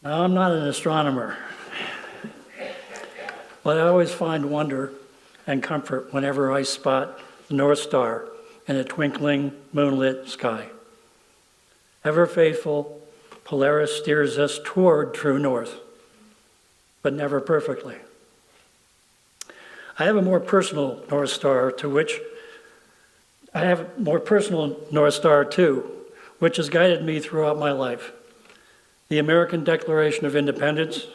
Now, I'm not an astronomer, but I always find wonder and comfort whenever I spot the North Star in a twinkling, moonlit sky. Ever faithful, Polaris steers us toward true north, but never perfectly. I have a more personal North Star too, which has guided me throughout my life. The American Declaration of Independence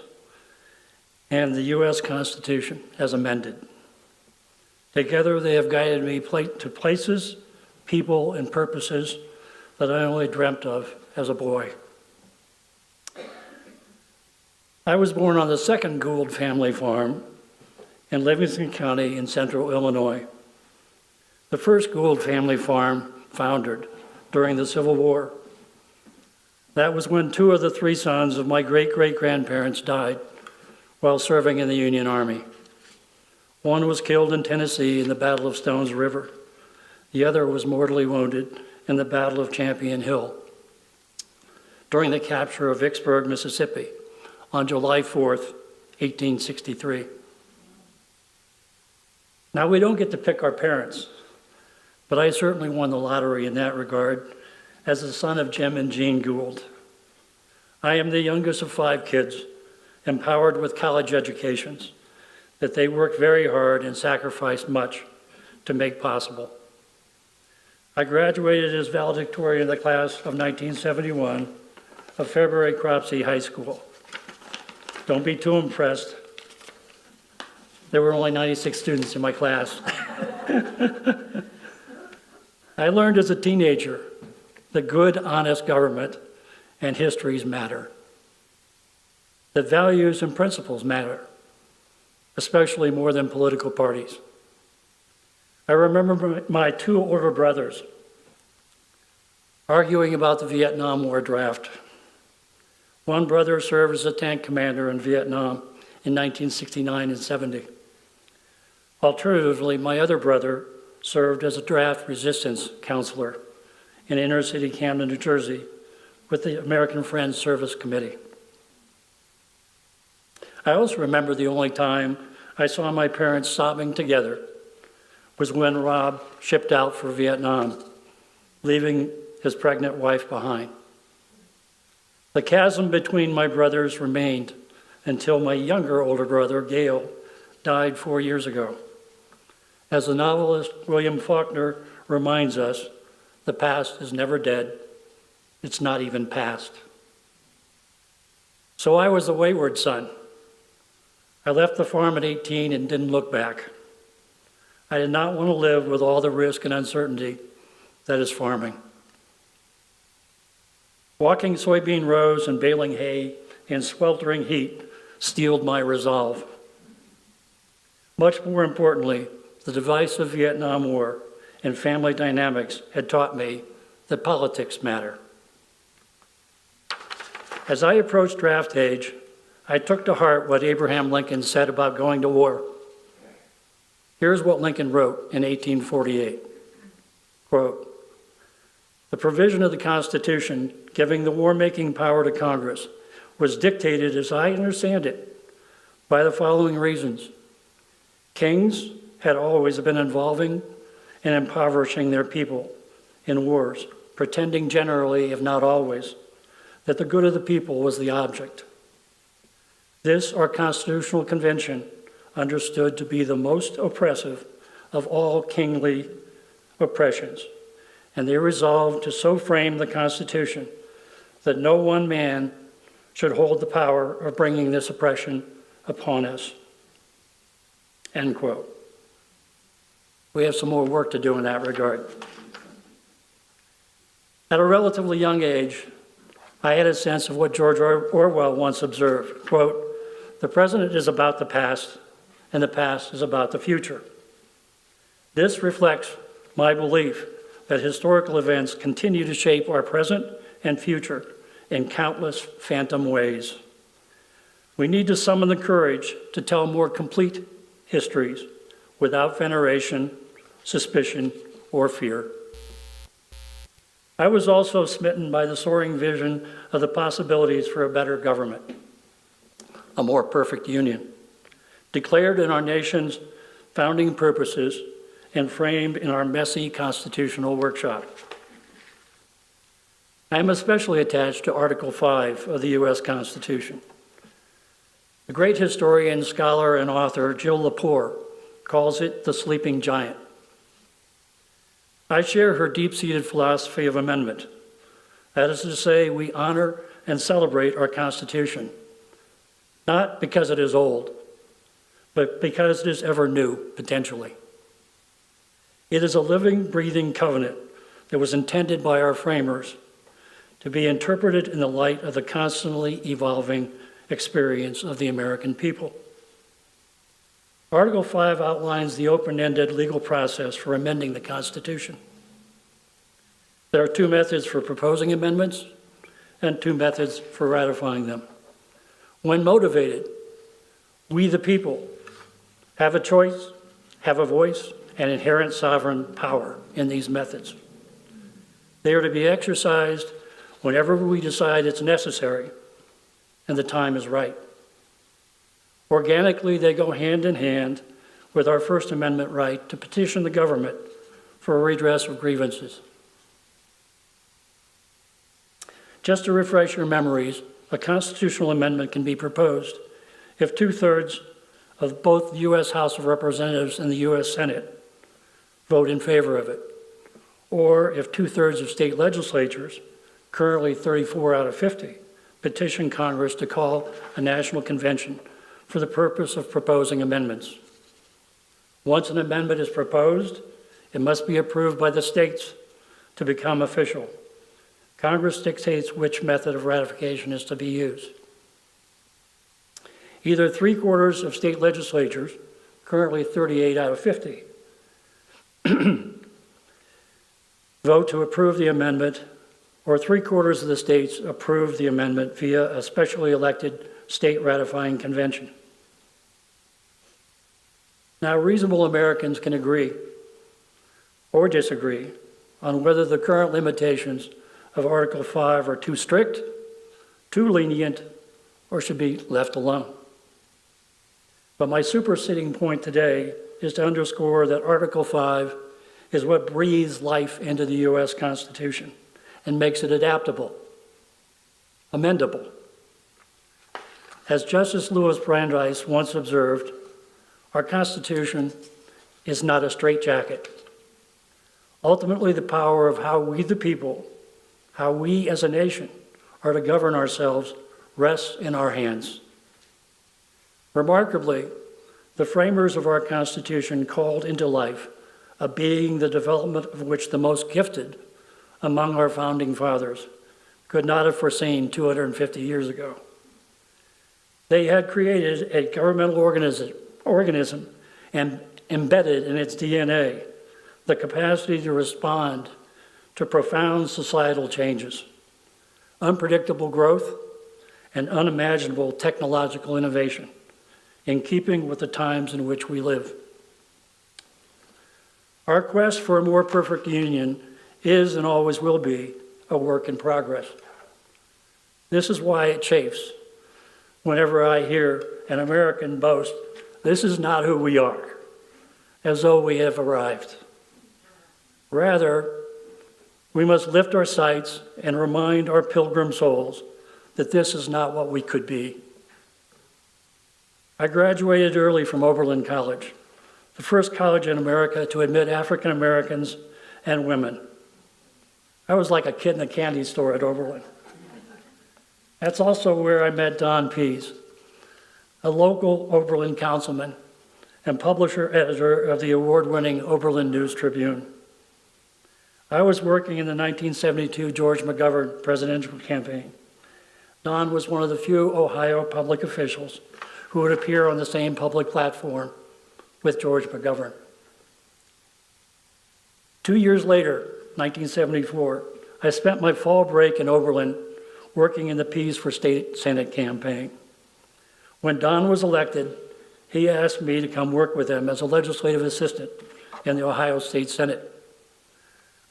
and the U.S. Constitution as amended. Together they have guided me to places, people, and purposes that I only dreamt of as a boy. I was born on the second Goold family farm in Livingston County in central Illinois. The first Goold family farm foundered during the Civil War. That was when 2 of the 3 sons of my great-great-grandparents died while serving in the Union Army. One was killed in Tennessee in the Battle of Stones River. The other was mortally wounded in the Battle of Champion Hill during the capture of Vicksburg, Mississippi on July 4th, 1863. Now, we don't get to pick our parents, but I certainly won the lottery in that regard as the son of Jim and Jean Goold. I am the youngest of 5 kids, empowered with college educations that they worked very hard and sacrificed much to make possible. I graduated as valedictorian of the class of 1971 of February Cropsey High School. Don't be too impressed. There were only 96 students in my class. I learned as a teenager that good, honest government and histories matter, that values and principles matter, especially more than political parties. I remember my 2 older brothers arguing about the Vietnam War draft. One brother served as a tank commander in Vietnam in 1969 and 70. Alternatively, my other brother served as a draft resistance counselor in inner city Camden, New Jersey, with the American Friends Service Committee. I also remember the only time I saw my parents sobbing together was when Rob shipped out for Vietnam, leaving his pregnant wife behind. The chasm between my brothers remained until my older brother, Gail, died 4 years ago. As the novelist William Faulkner reminds us, the past is never dead. It's not even past. So I was the wayward son. I left the farm at 18 and didn't look back. I did not want to live with all the risk and uncertainty that is farming. Walking soybean rows and baling hay in sweltering heat steeled my resolve. Much more importantly, the divisive Vietnam War and family dynamics had taught me that politics matter. As I approached draft age, I took to heart what Abraham Lincoln said about going to war. Here's what Lincoln wrote in 1848, quote, "The provision of the Constitution giving the war-making power to Congress was dictated, as I understand it, by the following reasons. Kings had always been involving and impoverishing their people in wars, pretending generally, if not always, that the good of the people was the object. This, our constitutional convention, understood to be the most oppressive of all kingly oppressions, and they resolved to so frame the Constitution that no one man should hold the power of bringing this oppression upon us." End quote. We have some more work to do in that regard. At a relatively young age, I had a sense of what George Orwell once observed, quote, "The present is about the past, and the past is about the future." This reflects my belief that historical events continue to shape our present and future in countless phantom ways. We need to summon the courage to tell more complete histories without veneration, suspicion, or fear. I was also smitten by the soaring vision of the possibilities for a better government, a more perfect union, declared in our nation's founding purposes and framed in our messy constitutional workshop. I am especially attached to Article 5 of the U.S. Constitution. The great historian, scholar, and author Jill Lepore calls it the sleeping giant. I share her deep-seated philosophy of amendment. That is to say, we honor and celebrate our Constitution, not because it is old, but because it is ever new, potentially. It is a living, breathing covenant that was intended by our framers to be interpreted in the light of the constantly evolving experience of the American people. Article 5 outlines the open-ended legal process for amending the Constitution. There are two methods for proposing amendments and two methods for ratifying them. When motivated, we the people have a choice, have a voice, and inherent sovereign power in these methods. They are to be exercised whenever we decide it's necessary and the time is right. Organically, they go hand in hand with our First Amendment right to petition the government for a redress of grievances. Just to refresh your memories, a constitutional amendment can be proposed if 2/3 of both the U.S. House of Representatives and the U.S. Senate vote in favor of it, or if 2/3 of state legislatures, currently 34 out of 50, petition Congress to call a national convention for the purpose of proposing amendments. Once an amendment is proposed, it must be approved by the states to become official. Congress dictates which method of ratification is to be used. Either 3/4 of state legislatures, currently 38 out of 50, vote to approve the amendment, or 3/4 of the states approve the amendment via a specially elected state ratifying convention. Now, reasonable Americans can agree or disagree on whether the current limitations of Article 5 are too strict, too lenient, or should be left alone. But my superseding point today is to underscore that Article 5 is what breathes life into the U.S. Constitution and makes it adaptable, amendable. As Justice Louis Brandeis once observed, our Constitution is not a straitjacket. Ultimately, the power of how we the people, how we as a nation are to govern ourselves rests in our hands. Remarkably, the framers of our Constitution called into life a being the development of which the most gifted among our founding fathers could not have foreseen 250 years ago. They had created a governmental organism and embedded in its DNA the capacity to respond to profound societal changes, unpredictable growth, and unimaginable technological innovation, in keeping with the times in which we live. Our quest for a more perfect union is and always will be a work in progress. This is why it chafes whenever I hear an American boast, "This is not who we are," as though we have arrived. Rather, we must lift our sights and remind our pilgrim souls that this is not what we could be. I graduated early from Oberlin College, the first college in America to admit African Americans and women. I was like a kid in a candy store at Oberlin. That's also where I met Don Pease, a local Oberlin councilman and publisher-editor of the award-winning Oberlin News Tribune. I was working in the 1972 George McGovern presidential campaign. Don was one of the few Ohio public officials who would appear on the same public platform with George McGovern. 2 years later, 1974, I spent my fall break in Oberlin working in the Pease for State Senate campaign. When Don was elected, he asked me to come work with him as a legislative assistant in the Ohio State Senate.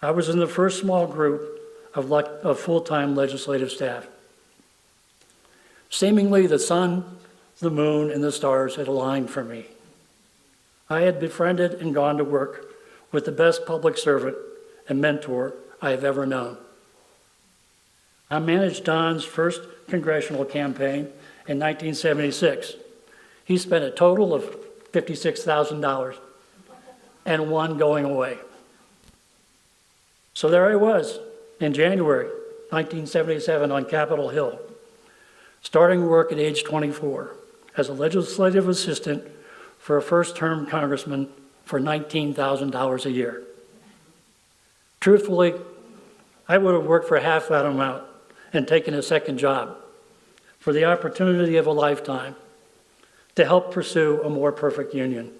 I was in the first small group of full-time legislative staff. Seemingly, the sun, the moon, and the stars had aligned for me. I had befriended and gone to work with the best public servant and mentor I have ever known. I managed Don's first congressional campaign in 1976. He spent a total of $56,000 and one going away. So there I was in January 1977 on Capitol Hill, starting work at age 24 as a legislative assistant for a first-term congressman for $19,000 a year. Truthfully, I would have worked for half that amount and taken a second job for the opportunity of a lifetime to help pursue a more perfect union.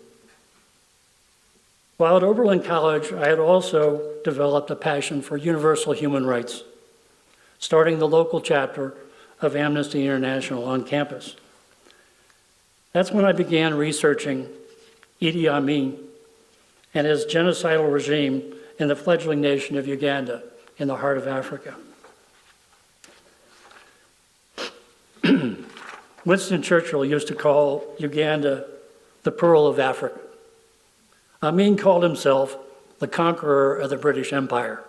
While at Oberlin College, I had also developed a passion for universal human rights, starting the local chapter of Amnesty International on campus. That's when I began researching Idi Amin and his genocidal regime in the fledgling nation of Uganda in the heart of Africa. Winston Churchill used to call Uganda the Pearl of Africa. Amin called himself the conqueror of the British Empire.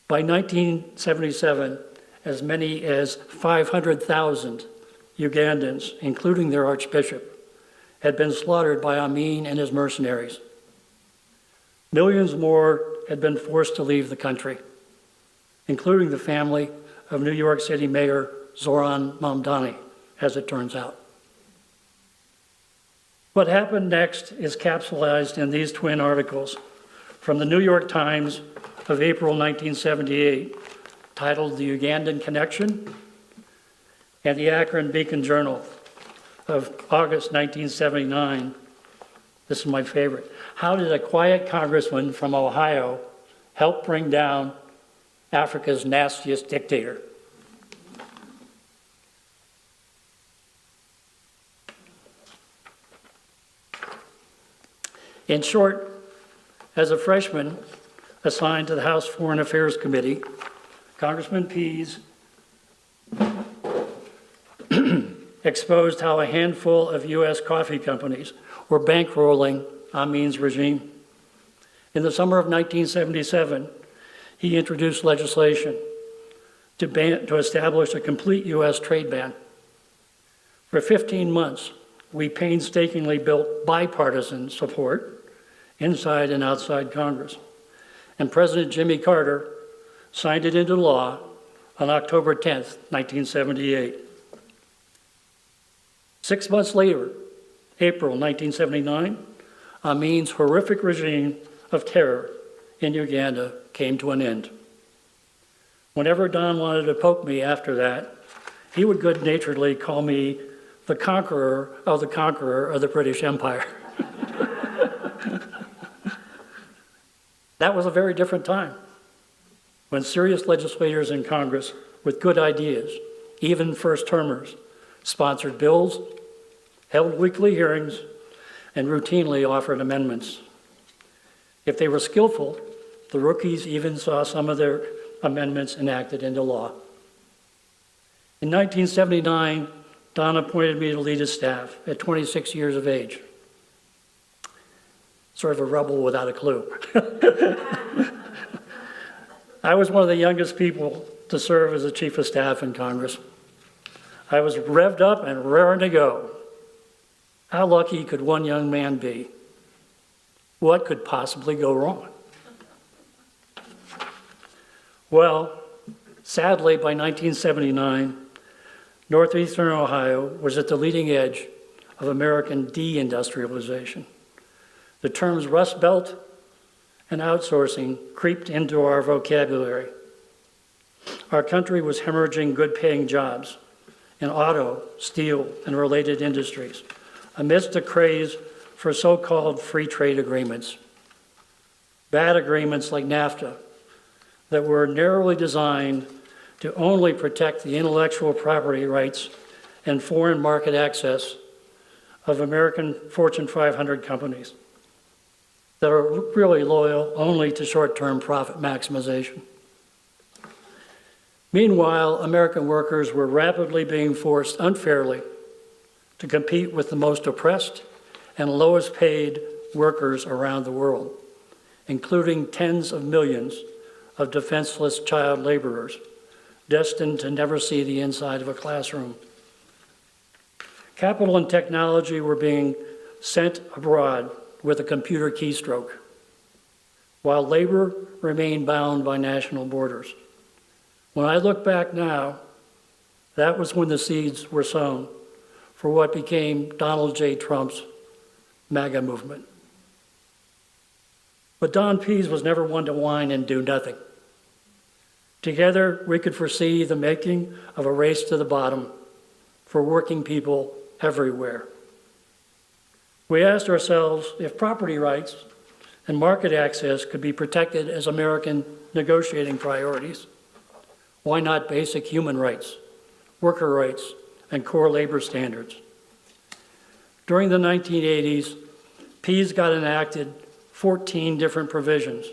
By 1977, as many as 500,000 Ugandans, including their archbishop, had been slaughtered by Amin and his mercenaries. Millions more had been forced to leave the country, including the family of New York City Mayor Zoran Mamdani, as it turns out. What happened next is capsulized in these twin articles from the New York Times of April 1978, titled The Ugandan Connection, and the Akron Beacon Journal of August 1979. This is my favorite. How did a quiet congressman from Ohio help bring down Africa's nastiest dictator? In short, as a freshman assigned to the House Foreign Affairs Committee, Congressman Pease exposed how a handful of U.S. coffee companies were bankrolling Amin's regime. In the summer of 1977, he introduced legislation to establish a complete U.S. trade ban. For 15 months, we painstakingly built bipartisan support inside and outside Congress. And President Jimmy Carter signed it into law on October 10th, 1978. 6 months later, April 1979, Amin's horrific regime of terror in Uganda came to an end. Whenever Don wanted to poke me after that, he would good-naturedly call me the conqueror of the British Empire. That was a very different time, when serious legislators in Congress with good ideas, even first-termers, sponsored bills, held weekly hearings, and routinely offered amendments. If they were skillful, the rookies even saw some of their amendments enacted into law. In 1979, Don appointed me to lead his staff at 26 years of age. Sort of a rebel without a clue. I was one of the youngest people to serve as the chief of staff in Congress. I was revved up and raring to go. How lucky could one young man be? What could possibly go wrong? Well, sadly, by 1979, Northeastern Ohio was at the leading edge of American deindustrialization. The terms Rust Belt and outsourcing creeped into our vocabulary. Our country was hemorrhaging good-paying jobs in auto, steel, and related industries amidst a craze for so-called free trade agreements. Bad agreements like NAFTA that were narrowly designed to only protect the intellectual property rights and foreign market access of American Fortune 500 companies that are really loyal only to short-term profit maximization. Meanwhile, American workers were rapidly being forced unfairly to compete with the most oppressed and lowest paid workers around the world, including tens of millions of defenseless child laborers destined to never see the inside of a classroom. Capital and technology were being sent abroad with a computer keystroke, while labor remained bound by national borders. When I look back now, that was when the seeds were sown for what became Donald J. Trump's MAGA movement. But Don Pease was never one to whine and do nothing. Together, we could foresee the making of a race to the bottom for working people everywhere. We asked ourselves if property rights and market access could be protected as American negotiating priorities. Why not basic human rights, worker rights, and core labor standards? During the 1980s, Pease got enacted 14 different provisions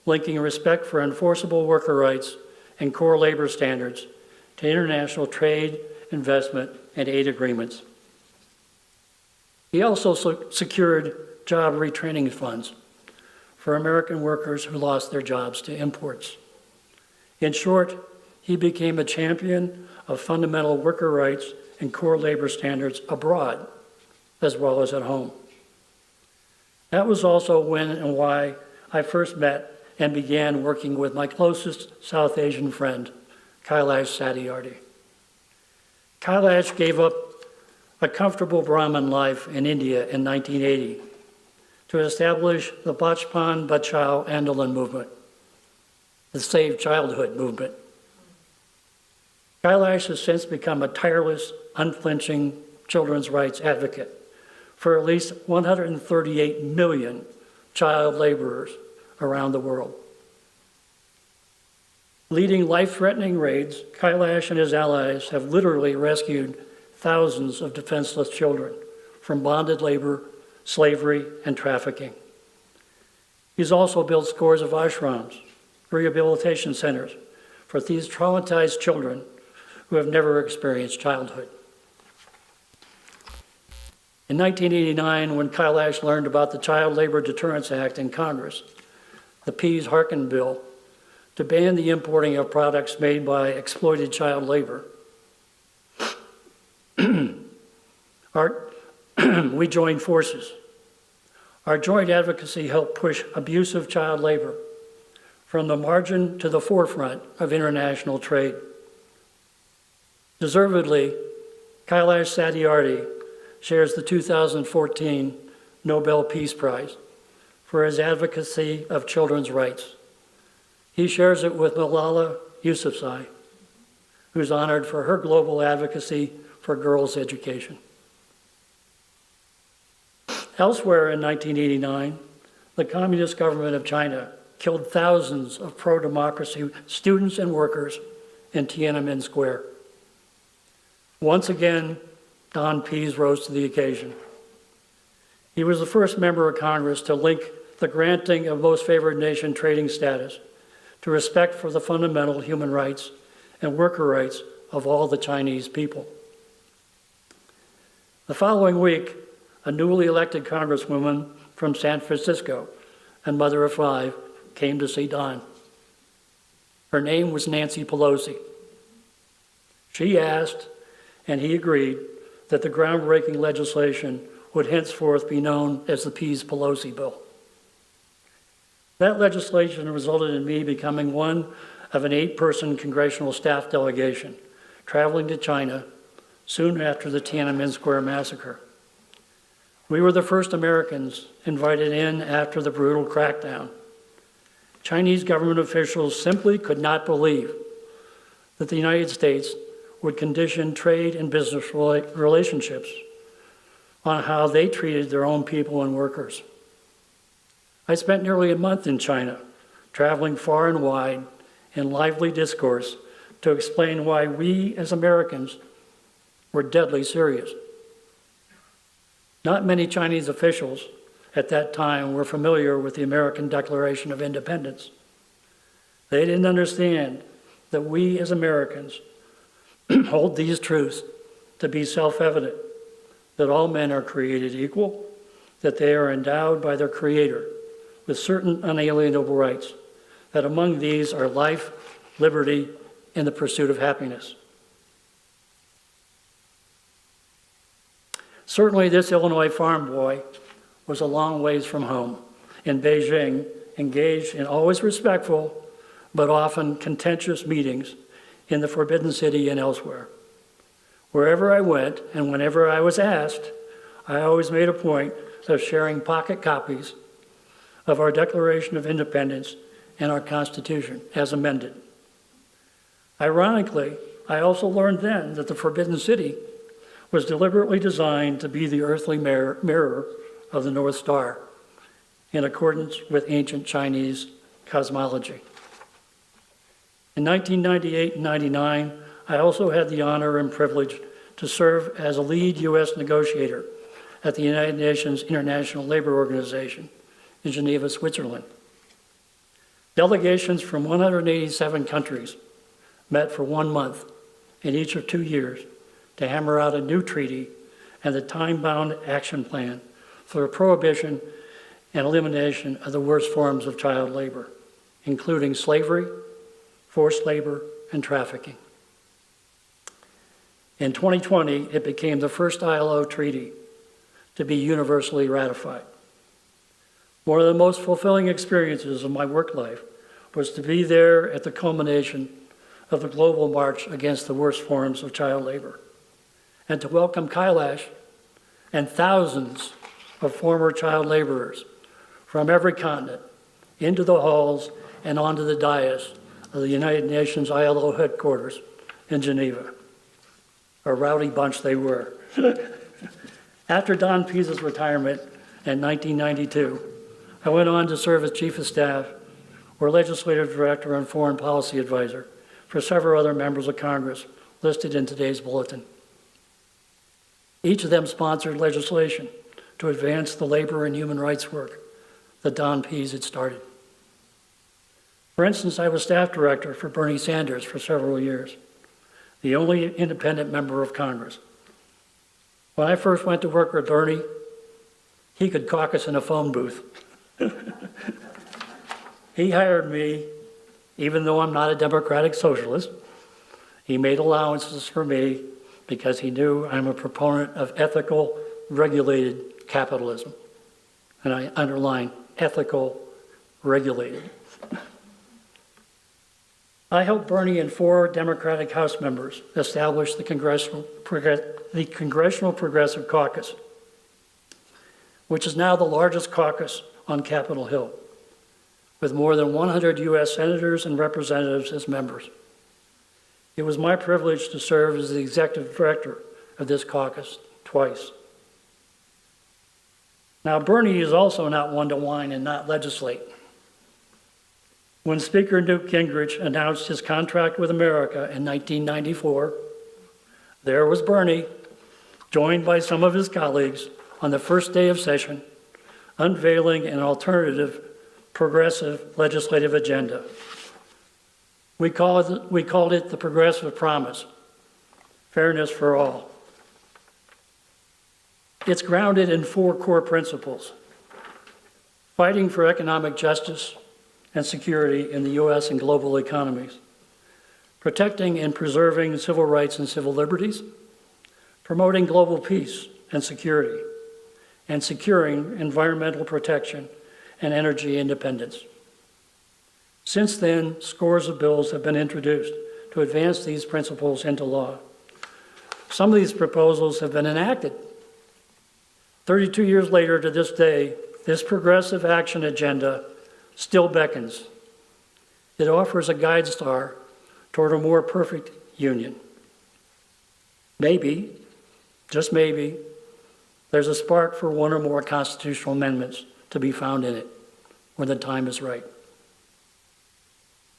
linking respect for enforceable worker rights and core labor standards to international trade, investment, and aid agreements. He also secured job retraining funds for American workers who lost their jobs to imports. In short, he became a champion of fundamental worker rights and core labor standards abroad, as well as at home. That was also when and why I first met and began working with my closest South Asian friend, Kailash Satyarthi. Kailash gave up a comfortable Brahmin life in India in 1980 to establish the Bachpan Bachao Andolan movement, the Save Childhood movement. Kailash has since become a tireless, unflinching children's rights advocate for at least 138 million child laborers around the world. Leading life-threatening raids, Kailash and his allies have literally rescued thousands of defenseless children from bonded labor, slavery, and trafficking. He's also built scores of ashrams, rehabilitation centers, for these traumatized children who have never experienced childhood. In 1989, when Kailash learned about the Child Labor Deterrence Act in Congress, the Pease Harkin bill to ban the importing of products made by exploited child labor, we joined forces. Our joint advocacy helped push abusive child labor from the margin to the forefront of international trade. Deservedly, Kailash Satyarthi shares the 2014 Nobel Peace Prize for his advocacy of children's rights. He shares it with Malala Yousafzai, who's honored for her global advocacy for girls' education. Elsewhere in 1989, the Communist government of China killed thousands of pro-democracy students and workers in Tiananmen Square. Once again, Don Pease rose to the occasion. He was the first member of Congress to link the granting of most favored nation trading status to respect for the fundamental human rights and worker rights of all the Chinese people. The following week, a newly elected congresswoman from San Francisco and mother of 5 came to see Don. Her name was Nancy Pelosi. She asked, and he agreed, that the groundbreaking legislation would henceforth be known as the Pease-Pelosi bill. That legislation resulted in me becoming one of an 8-person congressional staff delegation traveling to China soon after the Tiananmen Square massacre. We were the first Americans invited in after the brutal crackdown. Chinese government officials simply could not believe that the United States would condition trade and business relationships on how they treated their own people and workers. I spent nearly a month in China, traveling far and wide in lively discourse to explain why we as Americans were deadly serious. Not many Chinese officials at that time were familiar with the American Declaration of Independence. They didn't understand that we as Americans hold these truths to be self-evident, that all men are created equal, that they are endowed by their Creator with certain unalienable rights, that among these are life, liberty, and the pursuit of happiness. Certainly this Illinois farm boy was a long ways from home in Beijing, engaged in always respectful but often contentious meetings in the Forbidden City and elsewhere. Wherever I went and whenever I was asked, I always made a point of sharing pocket copies of our Declaration of Independence and our Constitution as amended. Ironically, I also learned then that the Forbidden City was deliberately designed to be the earthly mirror of the North Star, in accordance with ancient Chinese cosmology. In 1998 and 99, I also had the honor and privilege to serve as a lead U.S. negotiator at the United Nations International Labor Organization in Geneva, Switzerland. Delegations from 187 countries met for 1 month in each of 2 years to hammer out a new treaty and the time-bound action plan for the prohibition and elimination of the worst forms of child labor, including slavery, forced labor, and trafficking. In 2020, it became the first ILO treaty to be universally ratified. One of the most fulfilling experiences of my work life was to be there at the culmination of the global march against the worst forms of child labor, and to welcome Kailash and thousands of former child laborers from every continent into the halls and onto the dais of the United Nations ILO headquarters in Geneva. A rowdy bunch they were. After Don Pease's retirement in 1992, I went on to serve as Chief of Staff or Legislative Director and Foreign Policy Advisor for several other members of Congress listed in today's bulletin. Each of them sponsored legislation to advance the labor and human rights work that Don Pease had started. For instance, I was staff director for Bernie Sanders for several years, the only independent member of Congress. When I first went to work with Bernie, he could caucus in a phone booth. He hired me, even though I'm not a democratic socialist. He made allowances for me because he knew I'm a proponent of ethical, regulated capitalism. And I underline ethical, regulated. I helped Bernie and 4 Democratic House members establish the Congressional Progressive Caucus, which is now the largest caucus on Capitol Hill, with more than 100 U.S. senators and representatives as members. It was my privilege to serve as the executive director of this caucus twice. Now, Bernie is also not one to whine and not legislate. When Speaker Newt Gingrich announced his contract with America in 1994, there was Bernie, joined by some of his colleagues on the first day of session, unveiling an alternative, progressive legislative agenda. We called it the Progressive Promise, fairness for all. It's grounded in 4 core principles: fighting for economic justice and security in the U.S. and global economies, protecting and preserving civil rights and civil liberties, promoting global peace and security, and securing environmental protection and energy independence. Since then, scores of bills have been introduced to advance these principles into law. Some of these proposals have been enacted. 32 years later to this day, this progressive action agenda still beckons. It offers a guide star toward a more perfect union. Maybe, just maybe, there's a spark for 1 or more constitutional amendments to be found in it when the time is right.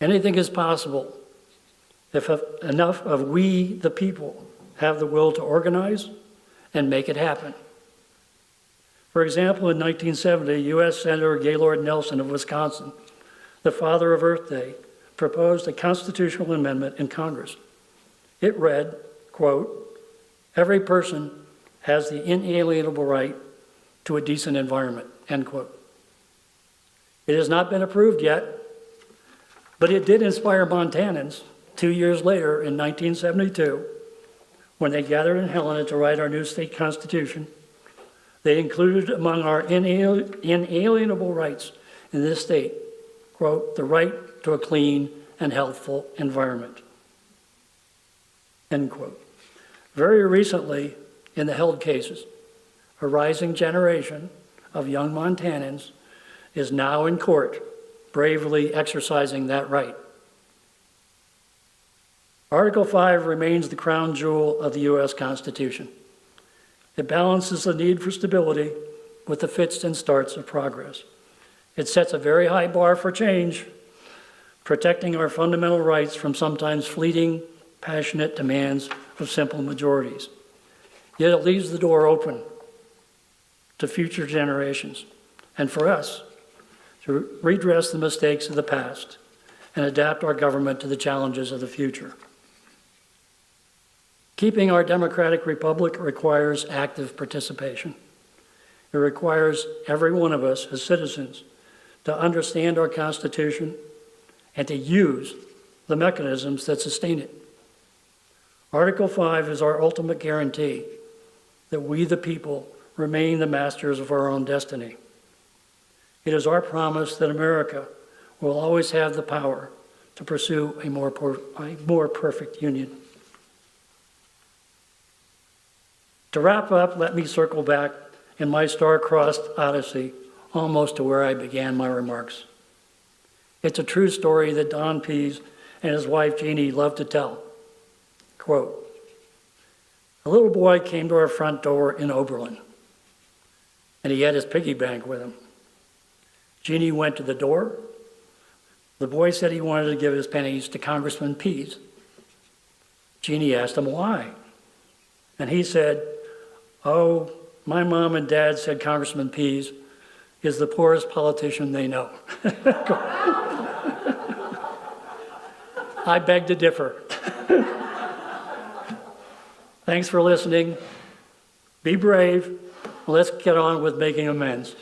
Anything is possible if enough of we, the people, have the will to organize and make it happen. For example, in 1970, U.S. Senator Gaylord Nelson of Wisconsin, the father of Earth Day, proposed a constitutional amendment in Congress. It read, quote, "Every person has the inalienable right to a decent environment," end quote. It has not been approved yet, but it did inspire Montanans 2 years later in 1972, when they gathered in Helena to write our new state constitution. They included among our inalienable rights in this state, quote, "the right to a clean and healthful environment," end quote. Very recently, in the held cases, a rising generation of young Montanans is now in court, bravely exercising that right. Article 5 remains the crown jewel of the U.S. Constitution. It balances the need for stability with the fits and starts of progress. It sets a very high bar for change, protecting our fundamental rights from sometimes fleeting, passionate demands of simple majorities. Yet it leaves the door open to future generations and for us to redress the mistakes of the past and adapt our government to the challenges of the future. Keeping our democratic republic requires active participation. It requires every one of us as citizens to understand our Constitution and to use the mechanisms that sustain it. Article 5 is our ultimate guarantee that we, the people, remain the masters of our own destiny. It is our promise that America will always have the power to pursue a more perfect union. To wrap up, let me circle back in my star-crossed odyssey almost to where I began my remarks. It's a true story that Don Pease and his wife Jeannie love to tell. Quote, "A little boy came to our front door in Oberlin, and he had his piggy bank with him. Jeannie went to the door. The boy said he wanted to give his pennies to Congressman Pease. Jeannie asked him why, and he said, 'Oh, my mom and dad said Congressman Pease is the poorest politician they know.'" I beg to differ. Thanks for listening. Be brave. Let's get on with making amends.